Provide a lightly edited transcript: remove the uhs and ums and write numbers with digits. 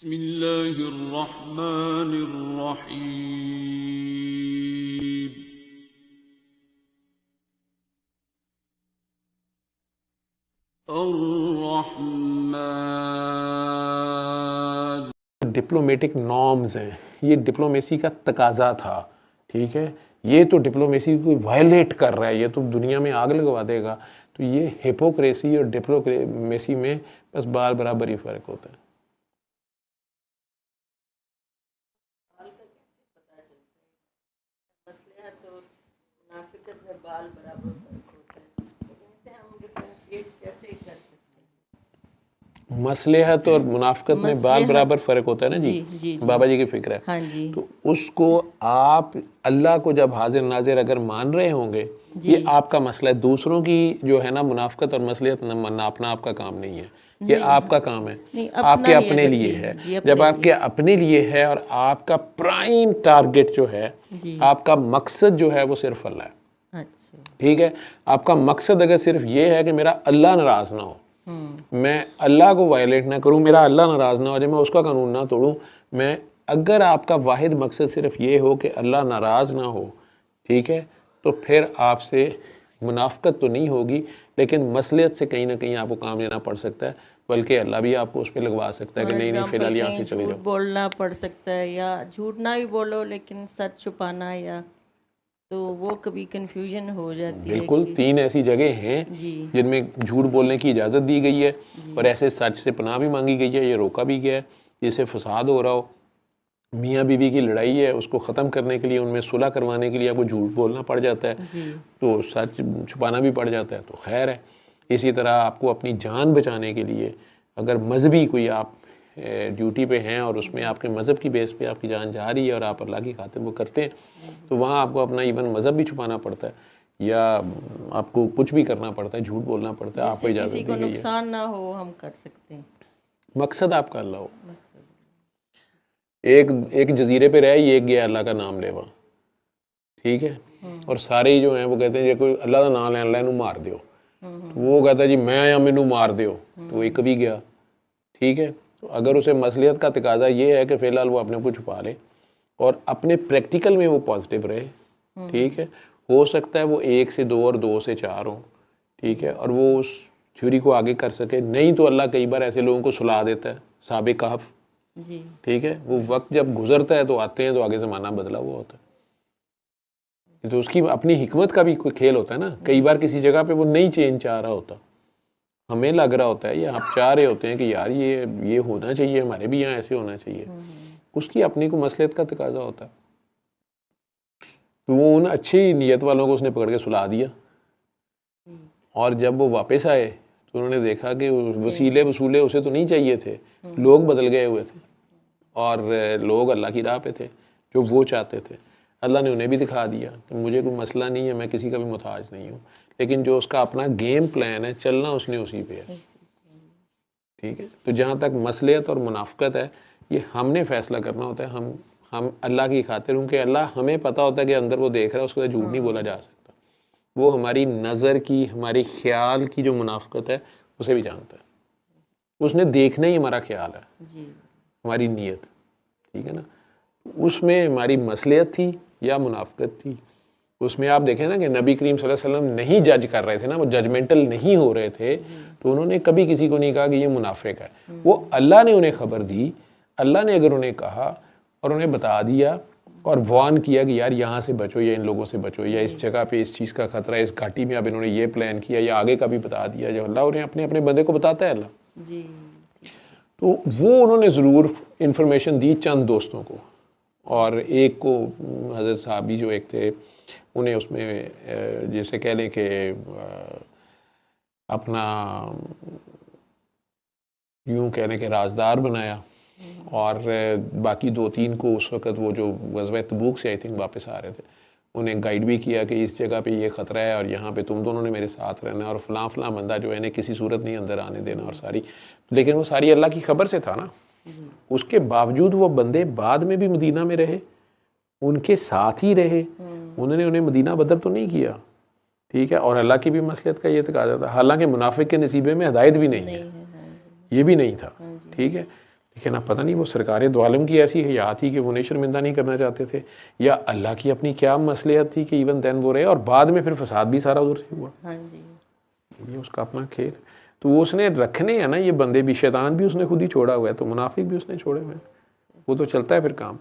बिस्मिल्लाहिर्रहमानिर्रहीम। अर्रहमान। Diplomatic norms हैं, ये डिप्लोमेसी का तकाजा था। ठीक है, ये तो डिप्लोमेसी को वायलेट कर रहा है, ये तो दुनिया में आग लगवा देगा। तो ये हिपोक्रेसी और डिप्लोमेसी में बस बाल बराबर ही फर्क होता है। मसलहत और मुनाफिकत में बाल बराबर फ़र्क होता है ना जी, जी बाबा जी की फिक्र है। हाँ जी। तो उसको आप अल्लाह को जब हाजिर नाजिर अगर मान रहे होंगे, ये आपका मसला है। दूसरों की जो है ना मुनाफिकत और मसलहत नापना आपका काम नहीं है, ये आपका काम है, आपके अपने लिए है। जब आपके अपने लिए है और आपका प्राइम टारगेट जो है, आपका मकसद जो है वो सिर्फ अल्लाह है। अच्छा, ठीक है, आपका मकसद अगर सिर्फ ये है कि मेरा अल्लाह नाराज़ ना हो, मैं अल्लाह को वायलेट ना करूं, मेरा अल्लाह नाराज़ ना हो जाए, मैं उसका कानून ना तोड़ूं, मैं अगर आपका वाहिद मकसद सिर्फ ये हो कि अल्लाह नाराज़ ना हो, ठीक है, तो फिर आपसे मुनाफिकत तो नहीं होगी, लेकिन मसलियत से कहीं ना कहीं आपको काम लेना पड़ सकता है, बल्कि अल्लाह भी आपको उस पर लगवा सकता है कि नहीं फिलहाल यहाँ से चले जाओ। बोलना पड़ सकता है या झूठ ना भी बोलो लेकिन सच छुपाना, या तो वो कभी कंफ्यूजन हो जाती है। बिल्कुल, 3 ऐसी जगह हैं जिनमें झूठ बोलने की इजाज़त दी गई है और ऐसे सच से पनाह भी मांगी गई है, ये रोका भी गया है। जिससे फसाद हो रहा हो, मियाँ बीवी की लड़ाई है, उसको ख़त्म करने के लिए, उनमें सुलह करवाने के लिए आपको झूठ बोलना पड़ जाता है, तो सच छुपाना भी पड़ जाता है, तो खैर है। इसी तरह आपको अपनी जान बचाने के लिए अगर मजहबी कोई आप ड्यूटी पे हैं और उसमें आपके मज़हब की बेस पे आपकी जान जा रही है और आप अल्लाह की खातिर वो करते हैं, तो वहाँ आपको अपना इवन मज़हब भी छुपाना पड़ता है या आपको कुछ भी करना पड़ता है, झूठ बोलना पड़ता है, आपको इजाज़त दी गई है। किसी को नुकसान ना हो, हम कर सकते हैं। मकसद आपका अल्लाह हो। एक जजीरे पे रह, ये गया अल्लाह का नाम लेवा, ठीक है, और सारे ही जो हैं वो कहते हैं जो कोई अल्लाह का नाम लें, अल्लाह नू मार दियो, तो वो कहता है जी मैं या मैनू मार दियो, तो एक भी गया। ठीक है, तो अगर उसे मसलियत का तकाजा ये है कि फ़िलहाल वो अपने को छुपा ले और अपने प्रैक्टिकल में वो पॉजिटिव रहे, ठीक है, हो सकता है वो 1 से 2 और 2 से 4 हो, ठीक है, और वो उस थ्योरी को आगे कर सके। नहीं तो अल्लाह कई बार ऐसे लोगों को सुला देता है, साबिक़ कहफ, ठीक है, वो वक्त जब गुजरता है तो आते हैं तो आगे ज़माना बदला हुआ होता है, तो उसकी अपनी हिकमत का भी कोई खेल होता है ना। कई बार किसी जगह पे वो नहीं चेंज चाह रहा होता, हमें लग रहा होता है या आप चाह रहे होते हैं कि यार ये होना चाहिए, हमारे भी यहाँ ऐसे होना चाहिए, उसकी अपनी को मसलियत का तकाजा होता है। तो वो उन अच्छी नीयत वालों को उसने पकड़ के सुला दिया और जब वो वापस आए तो उन्होंने देखा कि वसीले वसूले उसे तो नहीं चाहिए थे, लोग बदल गए हुए थे और लोग अल्लाह की राह पे थे जो वो चाहते थे। अल्लाह ने उन्हें भी दिखा दिया कि मुझे कोई मसला नहीं है, मैं किसी का भी मुताज नहीं हूँ, लेकिन जो उसका अपना गेम प्लान है चलना उसने उसी पे है। ठीक है, तो जहाँ तक मसलियत और मुनाफिकत है, ये हमने फैसला करना होता है। हम अल्लाह की खातिर हूँ कि अल्लाह, हमें पता होता है कि अंदर वो देख रहा है, उसके साथ झूठ नहीं बोला जा सकता। वो हमारी नज़र की, हमारी ख्याल की जो मुनाफिकत है उसे भी जानता है, उसने देखना ही हमारा ख्याल है, हमारी नीयत, ठीक है ना। उसमें हमारी मसलियत थी या मुनाफिकत थी, उसमें आप देखें ना कि नबी करीम सल्लल्लाहु अलैहि वसल्लम नहीं जज कर रहे थे ना, वो जजमेंटल नहीं हो रहे थे, तो उन्होंने कभी किसी को नहीं कहा कि ये मुनाफिक है। वो अल्लाह ने उन्हें खबर दी, अल्लाह ने अगर उन्हें कहा और उन्हें बता दिया और वार्न किया कि यार यहाँ से बचो या इन लोगों से बचो या इस जगह पे इस चीज़ का खतरा है, इस घाटी में अब इन्होंने ये प्लान किया, या आगे का भी बता दिया, जो अल्लाह उन्हें अपने अपने बंदे को बताता है अल्लाह जी। तो वो उन्होंने ज़रूर इंफॉर्मेशन दी चंद दोस्तों को, और एक को हज़रत साहबी जो एक थे उन्हें उसमें जैसे कह लें कि अपना यूँ कह लें कि राजदार बनाया, और बाकी 2-3 को उस वक़्त वो जो ग़ज़वा तबूक से आई थिंक वापस आ रहे थे, उन्हें गाइड भी किया कि इस जगह पे ये ख़तरा है और यहाँ पे तुम दोनों ने मेरे साथ रहना है और फ़लाँ फ़लाँ बंदा जो है इन्हें किसी सूरत नहीं अंदर आने देना, और सारी, लेकिन वो सारी अल्लाह की खबर से था ना। उसके बावजूद वो बंदे बाद में भी मदीना में रहे, उनके साथ ही रहे, उन्होंने उन्हें मदीना बदर तो नहीं किया, ठीक है, और अल्लाह की भी मसलियत का ये तकाज़ा था। हालांकि मुनाफिक के नसीबे में हिदायत भी नहीं है, ये भी नहीं था, ठीक है। लेकिन अब पता नहीं वो सरकार दो आलम की ऐसी हयात थी कि वो उन्हें शर्मिंदा नहीं करना चाहते थे, या अल्लाह की अपनी क्या मसलियत थी कि इवन देन वो रहे, और बाद में फिर फसाद भी सारा उधर से हुआ। हाँ जी, ये उसका अपना खेल। तो वो उसने रखने हैं ना ये बंदे भी, शैतान भी उसने खुद ही छोड़ा हुआ है, तो मुनाफिक भी उसने छोड़े हुए हैं, वो तो चलता है फिर काम।